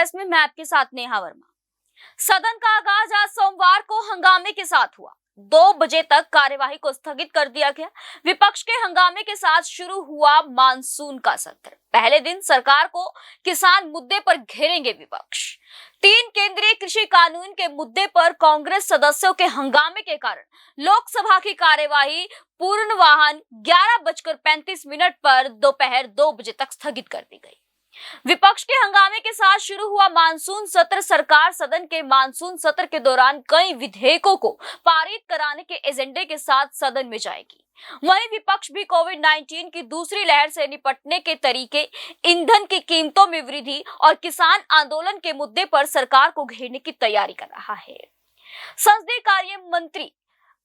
Express में मैं आपके साथ नेहा वर्मा। सदन का आगाज आज सोमवार को हंगामे के साथ हुआ। 2 बजे तक कार्यवाही को स्थगित कर दिया गया। विपक्ष के हंगामे के साथ शुरू हुआ मानसून का सत्र। पहले दिन सरकार को किसान मुद्दे पर घेरेंगे विपक्ष। 3 केंद्रीय कृषि कानून के मुद्दे पर कांग्रेस सदस्यों के हंगामे के कारण लोकसभा की कार्यवाही पूर्णवाहन 11:35 पर दोपहर 2 बजे तक स्थगित कर दी गई। विपक्ष के हंगामे के साथ शुरू हुआ मानसून सत्र। सरकार सदन के मानसून सत्र के दौरान कई विधेयकों को पारित कराने के एजेंडे के साथ सदन में जाएगी। वहीं विपक्ष भी कोविड-19 की दूसरी लहर से निपटने के तरीके, ईंधन की कीमतों में वृद्धि और किसान आंदोलन के मुद्दे पर सरकार को घेरने की तैयारी कर रहा है। संसदीय कार्य मंत्री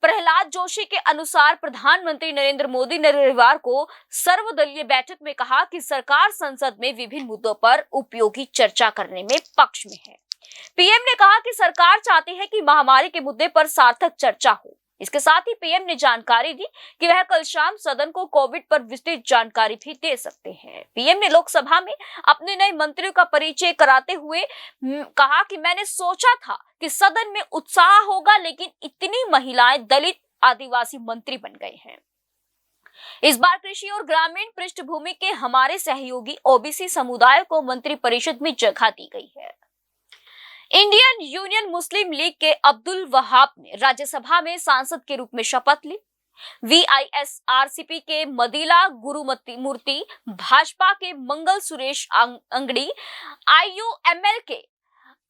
प्रहलाद जोशी के अनुसार प्रधानमंत्री नरेंद्र मोदी ने रविवार को सर्वदलीय बैठक में कहा कि सरकार संसद में विभिन्न मुद्दों पर उपयोगी चर्चा करने में पक्ष में है। पीएम ने कहा कि सरकार चाहती है कि महामारी के मुद्दे पर सार्थक चर्चा हो। इसके साथ ही पीएम ने जानकारी दी कि वह कल शाम सदन को कोविड पर विस्तृत जानकारी भी दे सकते हैं। पीएम ने लोकसभा में अपने नए मंत्रियों का परिचय कराते हुए कहा कि मैंने सोचा था कि सदन में उत्साह होगा, लेकिन इतनी महिलाएं, दलित, आदिवासी मंत्री बन गए हैं। इस बार कृषि और ग्रामीण पृष्ठभूमि के हमारे सहयोगी ओबीसी समुदाय को मंत्रिपरिषद में जगह दी गई है। इंडियन यूनियन मुस्लिम लीग के अब्दुल वहाब ने राज्यसभा में सांसद के रूप में शपथ ली। वीआईएसआरसीपी के मदीला गुरुमूर्ति, भाजपा के मंगल सुरेश अंगड़ी, आईयूएमएल के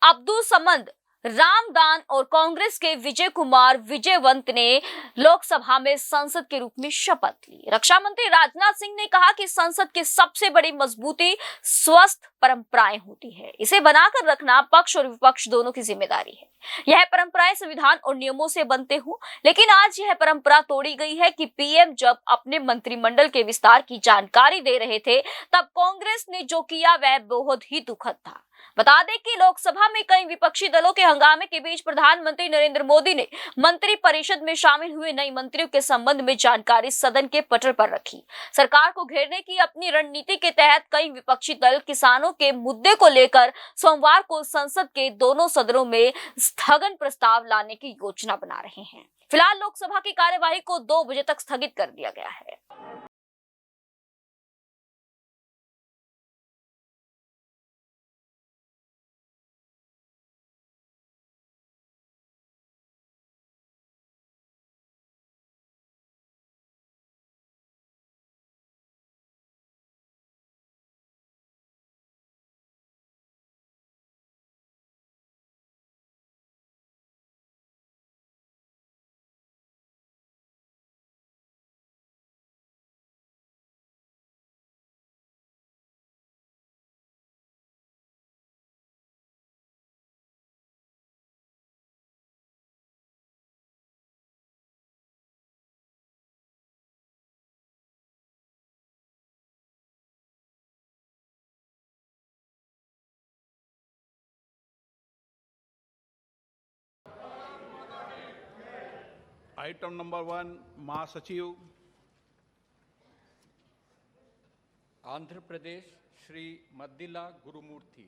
अब्दुल समद रामदान और कांग्रेस के विजय कुमार विजयवंत ने लोकसभा में सांसद के रूप में शपथ ली। रक्षा मंत्री राजनाथ सिंह ने कहा कि संसद की सबसे बड़ी मजबूती स्वस्थ परंपराएं होती है। इसे बनाकर रखना पक्ष और विपक्ष दोनों की जिम्मेदारी है। यह परंपराएं संविधान और नियमों से बनते हो, लेकिन आज यह परंपरा तोड़ी गई है कि पीएम जब अपने मंत्रिमंडल के विस्तार की जानकारी दे रहे थे, तब कांग्रेस ने जो किया वह बहुत ही दुखद था। बता दें कि लोकसभा में कई विपक्षी दलों के हंगामे के बीच प्रधानमंत्री नरेंद्र मोदी ने मंत्रिपरिषद में शामिल हुए नई मंत्रियों के संबंध में जानकारी सदन के पटल पर रखी। सरकार को घेरने की अपनी रणनीति के तहत कई विपक्षी दल किसानों के मुद्दे को लेकर सोमवार को संसद के दोनों सदनों में स्थगन प्रस्ताव लाने की योजना बना रहे हैं। फिलहाल लोकसभा की कार्यवाही को 2 बजे तक स्थगित कर दिया गया है। आइटम नंबर 1, महासचिव आंध्र प्रदेश श्री मद्दिला गुरुमूर्ति।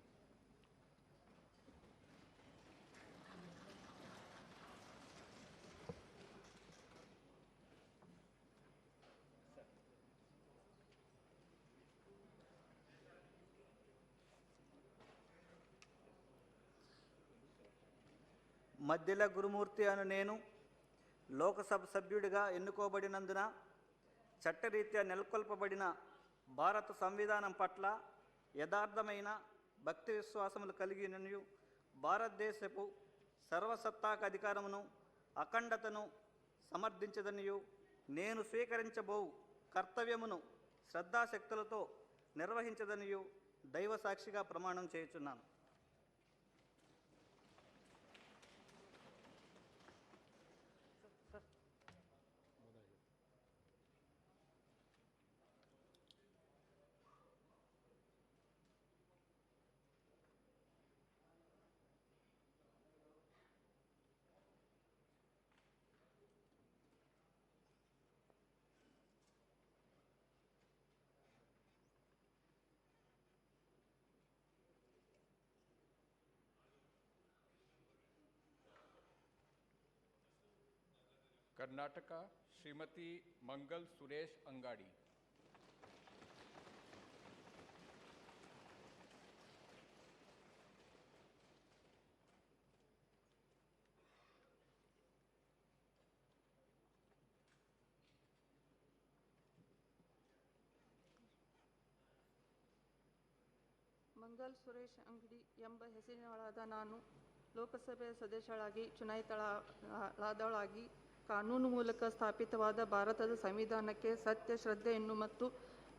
మధ్యల గురుమూర్తి అను నేను లోకసభ సభ్యుడిగా ఎన్నుకోబడినందున చట్టరీత్యా నెలకొల్పబడిన భారత సంవిధానం పట్ల యథార్థమైన భక్తి విశ్వాసములు కలిగినను భారతదేశపు సర్వసత్తాక అధికారమును అఖండతను సమర్థించదనియు నేను స్వీకరించబో కర్తవ్యమును శ్రద్ధాశక్తులతో నిర్వహించదనియు దైవ సాక్షిగా ప్రమాణం చేయుచున్నాను। कर्नाटका श्रीमती मंगल सुरेश अंगाड़ी। ಮಂಗಲ್ ಸುರೇಶ್ ಅಂಗಡಿ ಎಂಬ ಹೆಸರಿನೊಳಾದ ನಾನು ಲೋಕಸಭೆಯ ಸದಸ್ಯಳಾಗಿ ಚುನಾಯಿತಳಾದವಳಾಗಿ ಕಾನೂನು ಮೂಲಕ ಸ್ಥಾಪಿತವಾದ ಭಾರತದ ಸಂವಿಧಾನಕ್ಕೆ ಸತ್ಯ ಶ್ರದ್ಧೆಯನ್ನು ಮತ್ತು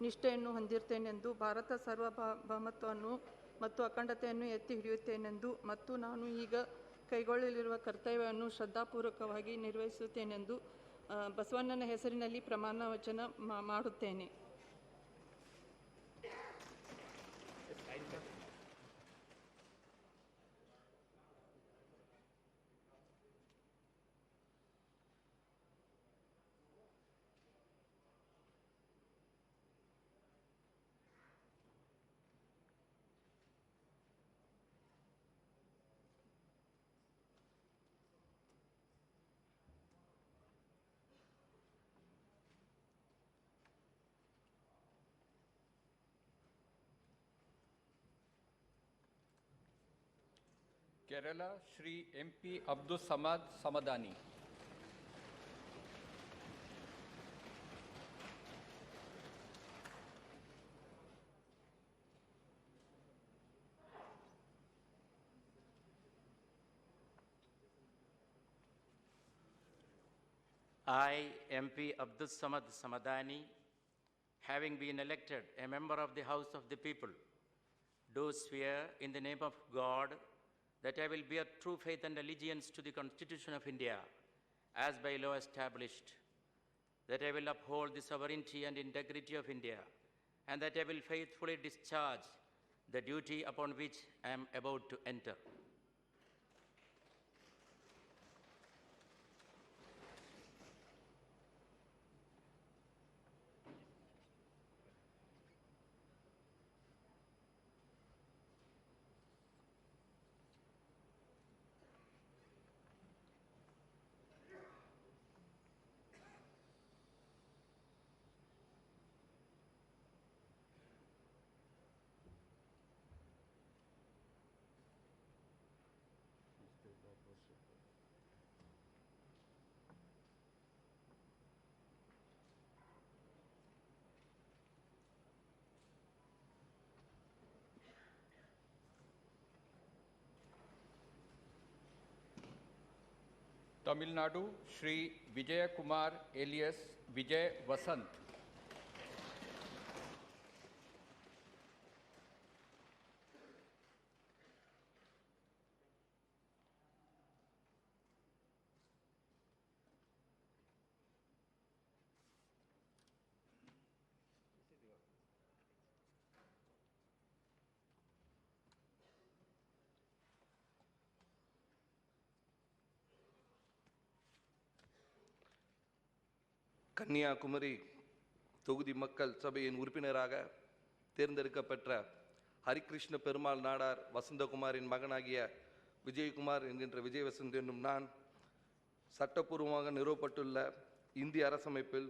ನಿಷ್ಠೆಯನ್ನು ಹೊಂದಿರುತ್ತೇನೆಂದು, ಭಾರತ ಸಾರ್ವಭೌಮತ್ವವನ್ನು ಮತ್ತು ಅಖಂಡತೆಯನ್ನು ಎತ್ತಿ ಹಿಡಿಯುತ್ತೇನೆಂದು ಮತ್ತು ನಾನು ಈಗ ಕೈಗೊಳ್ಳಲಿರುವ ಕರ್ತವ್ಯವನ್ನು ಶ್ರದ್ಧಾಪೂರ್ವಕವಾಗಿ ನಿರ್ವಹಿಸುತ್ತೇನೆಂದು ಬಸವಣ್ಣನ ಹೆಸರಿನಲ್ಲಿ ಪ್ರಮಾಣ ವಚನ ಮಾಡುತ್ತೇನೆ. Kerala Shri MP Abdul Samad Samdani. I, MP Abdul Samad Samadani, having been elected a member of the House of the People, do swear in the name of God that I will bear true faith and allegiance to the Constitution of India, as by law established, that I will uphold the sovereignty and integrity of India, and that I will faithfully discharge the duty upon which I am about to enter. Tamil Nadu Shri Vijay Kumar alias Vijay Vasant. Kanyakumari தொகுதி மக்கள் சபையின் உறுப்பினராக தேர்ந்தெடுக்கப்பட்ட ஹரிகிருஷ்ண பெருமாள் நாடார் வசந்தகுமாரின் மகனாகிய விஜயகுமார் என்கின்ற விஜயவசந்த் என்னும் நான் சட்டப்பூர்வமாக நிறுவப்பட்டுள்ள இந்திய அரசமைப்பில்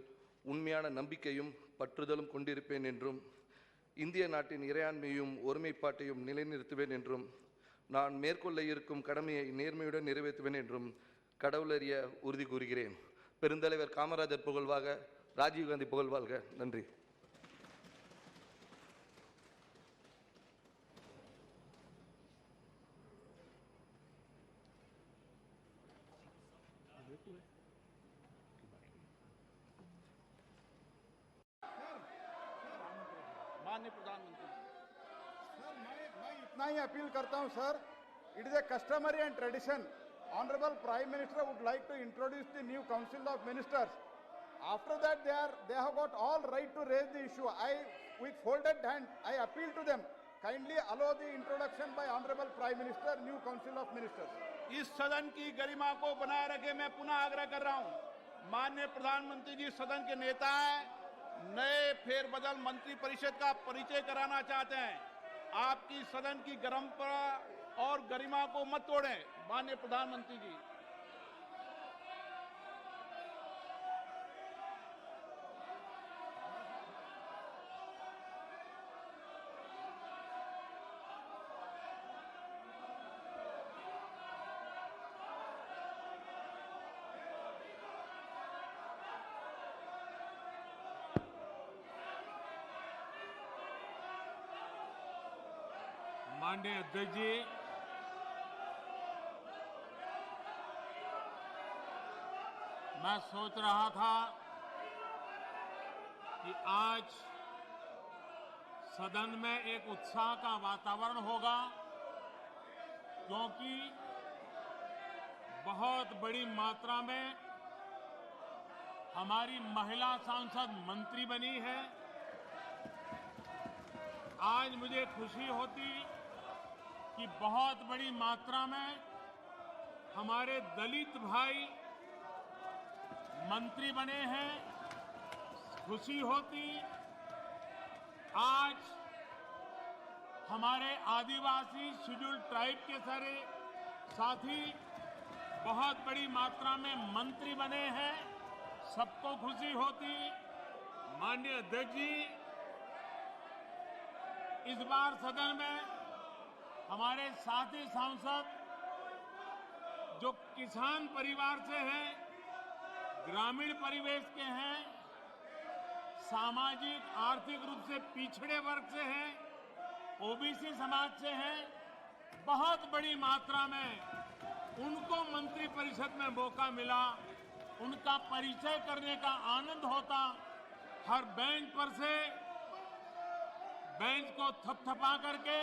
உண்மையான நம்பிக்கையும் பற்றுதலும் கொண்டிருப்பேன் என்றும், இந்திய நாட்டின் இறையாண்மையும் ஒருமைப்பாட்டையும் நிலைநிறுத்துவேன் என்றும், நான் மேற்கொள்ள இருக்கும் கடமையை நேர்மையுடன் நிறைவேற்றுவேன் என்றும் கடவுளறிய உறுதி கூறுகிறேன். பெருந்தலைவர் காமராஜர் புகழ்வாக, ராஜீவ்காந்தி புகழ்வாழ்க. நன்றி. माननीय प्रधानमंत्री सर, मैं इतना ही अपील करता हूं sir, it is a customary and tradition. Honorable Prime Minister would like to introduce the new Council of Ministers. After that, they have got all right to raise the issue. With folded hand, I appeal to them, kindly allow the introduction by Honorable Prime Minister, new Council of Ministers. इस सदन की गरिमा को बनाए रखे मैं पुनः आग्रह कर रहा हूं। माननीय प्रधानमंत्री जी सदन के नेता हैं, नए फेरबदल मंत्री परिषद का परिचय कराना चाहते हैं। आपकी सदन की परंपरा और गरिमा को मत तोड़ें। माननीय प्रधानमंत्री जी, माननीय अध्यक्ष जी, मैं सोच रहा था कि आज सदन में एक उत्साह का वातावरण होगा, क्योंकि बहुत बड़ी मात्रा में हमारी महिला सांसद मंत्री बनी है। आज मुझे खुशी होती कि बहुत बड़ी मात्रा में हमारे दलित भाई मंत्री बने हैं। खुशी होती आज हमारे आदिवासी शेड्यूल ट्राइब के सारे साथी बहुत बड़ी मात्रा में मंत्री बने हैं। सबको खुशी होती। माननीय अध्यक्ष जी, इस बार सदन में हमारे साथी सांसद जो किसान परिवार से हैं, ग्रामीण परिवेश के हैं, सामाजिक आर्थिक रूप से पिछड़े वर्ग से हैं, ओबीसी समाज से हैं, बहुत बड़ी मात्रा में उनको मंत्री परिषद में मौका मिला। उनका परिचय करने का आनंद होता। हर बेंच पर से बेंच को थपथपा करके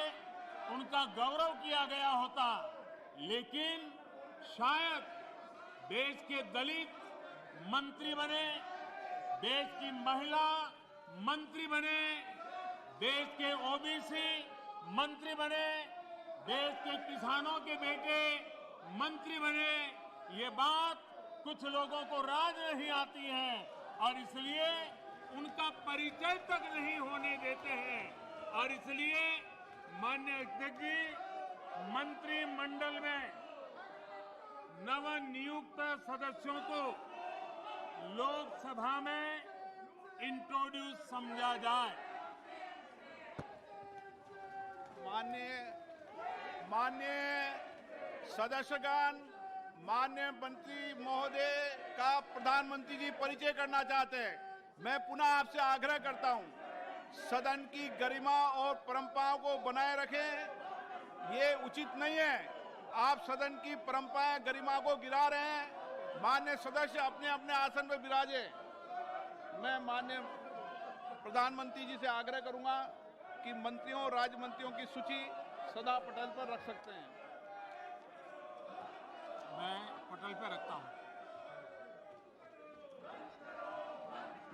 उनका गौरव किया गया होता। लेकिन शायद देश के दलित मंत्री बने, देश की महिला मंत्री बने, देश के ओबीसी मंत्री बने, देश के किसानों के बेटे मंत्री बने। ये बात कुछ लोगों को राज नहीं आती है और इसलिए उनका परिचय तक नहीं होने देते हैं। और इसलिए माननीय अध्यक्ष जी, मंत्रिमंडल में नवनियुक्त सदस्यों को लोकसभा में इंट्रोड्यूस समझा जाए। माननीय सदस्यगण, माननीय मंत्री महोदय का प्रधानमंत्री जी परिचय करना चाहते हैं। मैं पुनः आपसे आग्रह करता हूं, सदन की गरिमा और परंपराओं को बनाए रखें। ये उचित नहीं है। आप सदन की परंपराएं, गरिमा को गिरा रहे हैं। माननीय सदस्य अपने अपने आसन पर विराजे। मैं माननीय प्रधानमंत्री जी से आग्रह करूंगा कि मंत्रियों और राज्य मंत्रियों की सूची सदा पटल पर रख सकते हैं। मैं पटल पे रखता हूं।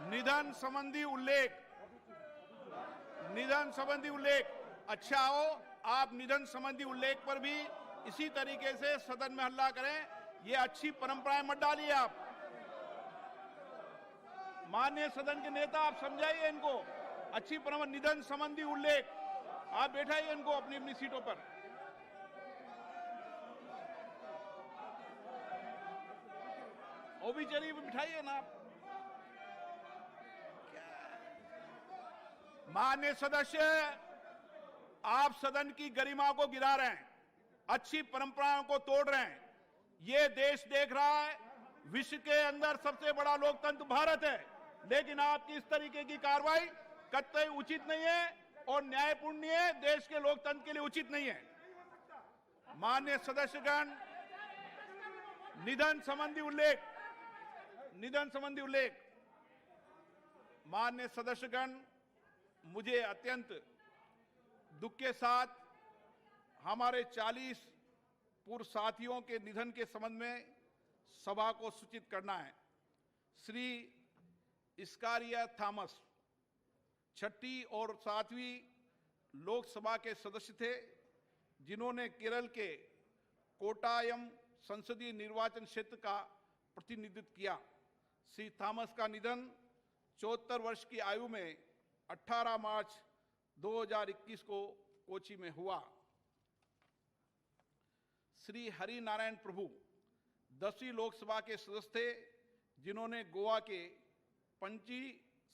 निधन संबंधी उल्लेख। निधन संबंधी उल्लेख। अच्छा हो आप निधन संबंधी उल्लेख पर भी इसी तरीके से सदन में हल्ला करें। ये अच्छी परंपराएं मत डालिए आप। माननीय सदन के नेता, आप समझाइए इनको। अच्छी परंपरा निधन संबंधी उल्लेख। आप बैठाइए इनको अपनी अपनी सीटों पर। वो भी चलिए, बिठाइए ना आप। माननीय सदस्य, आप सदन की गरिमा को गिरा रहे हैं, अच्छी परंपराओं को तोड़ रहे हैं। ये देश देख रहा है, विश्व के अंदर सबसे बड़ा लोकतंत्र भारत है, लेकिन आपकी इस तरीके की कार्रवाई कतई उचित नहीं है और न्यायपूर्ण नहीं है, देश के लोकतंत्र के लिए उचित नहीं है। माननीय सदस्यगण, निधन संबंधी उल्लेख। निधन संबंधी उल्लेख। माननीय सदस्यगण, मुझे अत्यंत दुख के साथ हमारे 40 पूर्व साथियों के निधन के संबंध में सभा को सूचित करना है। श्री स्कारिया थॉमस 6ठी और 7वीं लोकसभा के सदस्य थे, जिन्होंने केरल के कोटायम संसदीय निर्वाचन क्षेत्र का प्रतिनिधित्व किया। श्री थॉमस का निधन 74 वर्ष की आयु में 18 मार्च 2021 को कोची में हुआ। श्री हरि नारायण प्रभु 10वीं लोकसभा के सदस्य थे, जिन्होंने गोवा के पंची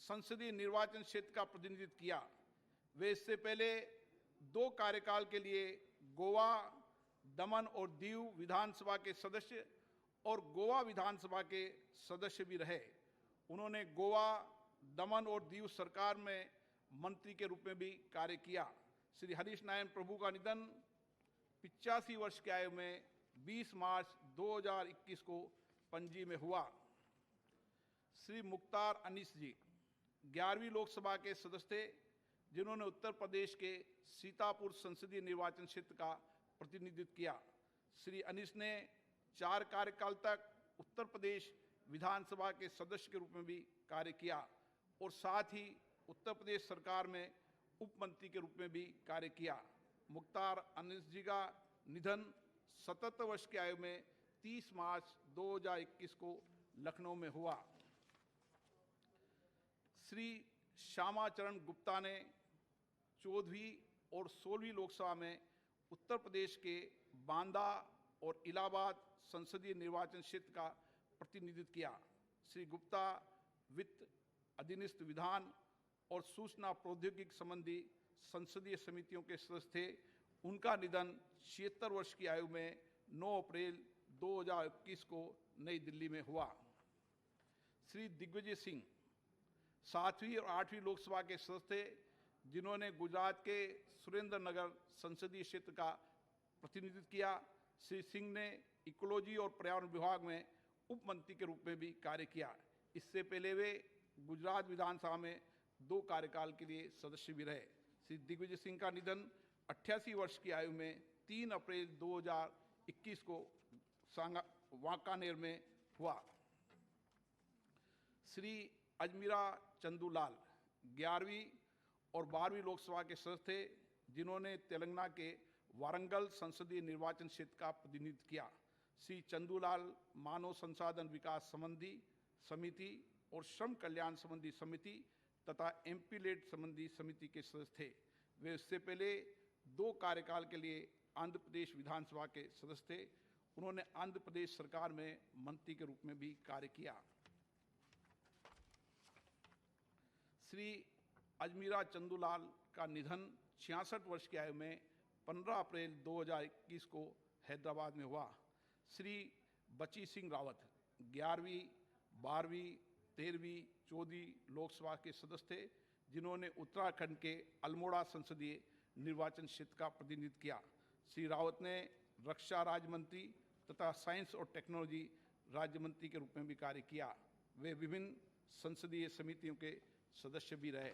संसदीय निर्वाचन क्षेत्र का प्रतिनिधित्व किया। वे इससे पहले 2 कार्यकाल के लिए गोवा, दमन और दीव विधानसभा के सदस्य और गोवा विधानसभा के सदस्य भी रहे। उन्होंने गोवा, दमन और दीव सरकार में मंत्री के रूप में भी कार्य किया। श्री हरीश नारायण प्रभु का निधन 85 वर्ष की आयु में 20 मार्च 2021 को पणजी में हुआ। श्री मुख्तार अनीस जी 11वीं लोकसभा के सदस्य थे, जिन्होंने उत्तर प्रदेश के सीतापुर संसदीय निर्वाचन क्षेत्र का प्रतिनिधित्व किया। श्री अनीस ने 4 कार्यकाल तक उत्तर प्रदेश विधानसभा के सदस्य के रूप में भी कार्य किया और साथ ही उत्तर प्रदेश सरकार में उप मंत्री के रूप में भी कार्य किया। मुख्तार अनीस जी का निधन 77 वर्ष की आयु में 30 मार्च 2021 को लखनऊ में हुआ। श्री श्यामा चरण गुप्ता ने 14वीं और 16वीं लोकसभा में उत्तर प्रदेश के बांदा और इलाहाबाद संसदीय निर्वाचन क्षेत्र का प्रतिनिधित्व किया। श्री गुप्ता वित्त, अधिनिस्थ विधान और सूचना प्रौद्योगिकी संबंधी संसदीय समितियों के सदस्य थे। उनका निधन 76 वर्ष की आयु में 9 अप्रैल 2021 को नई दिल्ली में हुआ। श्री दिग्विजय सिंह 7वीं और 8वीं लोकसभा के सदस्य थे, जिन्होंने गुजरात के सुरेंद्र नगर संसदीय क्षेत्र का प्रतिनिधित्व किया। श्री सिंह ने इकोलॉजी और पर्यावरण विभाग में उप मंत्री के रूप में भी कार्य किया। इससे पहले वे गुजरात विधानसभा में 2 कार्यकाल के लिए सदस्य भी रहे। श्री दिग्विजय सिंह का निधन 88 वर्ष की आयु में 3 अप्रैल 2021 को वांकानेर में हुआ। श्री अजमीरा चंदूलाल 11वीं और 12वीं लोकसभा के सदस्य थे, जिन्होंने तेलंगाना के वारंगल संसदीय निर्वाचन क्षेत्र का प्रतिनिधित्व किया। श्री चंदूलाल मानव संसाधन विकास संबंधी समिति और श्रम कल्याण संबंधी समिति तथा एमपी लेड संबंधी समिति के सदस्य थे। वे इससे पहले 2 कार्यकाल के लिए आंध्र प्रदेश विधानसभा के सदस्य थे। उन्होंने आंध्र प्रदेश सरकार में मंत्री के रूप में भी कार्य किया। श्री अजमीरा चंदूलाल का निधन 66 वर्ष की आयु में 15 अप्रैल 2021 को हैदराबाद में हुआ। श्री बची सिंह रावत 11वीं, 12वीं, 13वीं, 14वीं लोकसभा के सदस्य थे, जिन्होंने उत्तराखंड के अल्मोड़ा संसदीय निर्वाचन क्षेत्र का प्रतिनिधित्व किया। श्री रावत ने रक्षा राज्य मंत्री तथा साइंस और टेक्नोलॉजी राज्य मंत्री के रूप में भी कार्य किया। वे विभिन्न संसदीय समितियों के सदस्य भी रहे।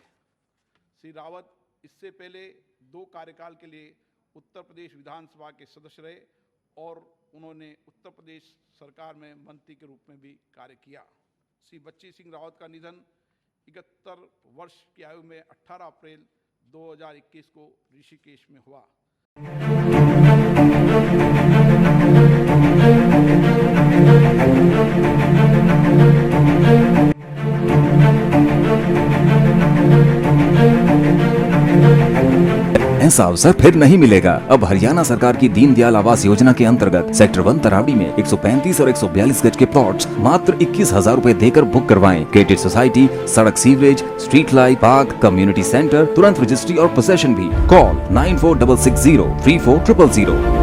श्री रावत इससे पहले 2 कार्यकाल के लिए उत्तर प्रदेश विधानसभा के सदस्य रहे और उन्होंने उत्तर प्रदेश सरकार में मंत्री के रूप में भी कार्य किया। श्री बच्ची सिंह रावत का निधन 71 वर्ष की आयु में 18 अप्रैल 2021 को ऋषिकेश में हुआ। ऐसा अवसर फिर नहीं मिलेगा। अब हरियाणा सरकार की दीनदयाल आवास योजना के अंतर्गत सेक्टर 1 तरावड़ी में 135 और 142 गज के प्लॉट्स मात्र 21,000 रुपए देकर बुक करवाएं। क्रेडिट सोसाइटी, सड़क, sewerage, street light, park, community centre, तुरंत रजिस्ट्री और पोसेशन भी। कॉल 9460 34 000।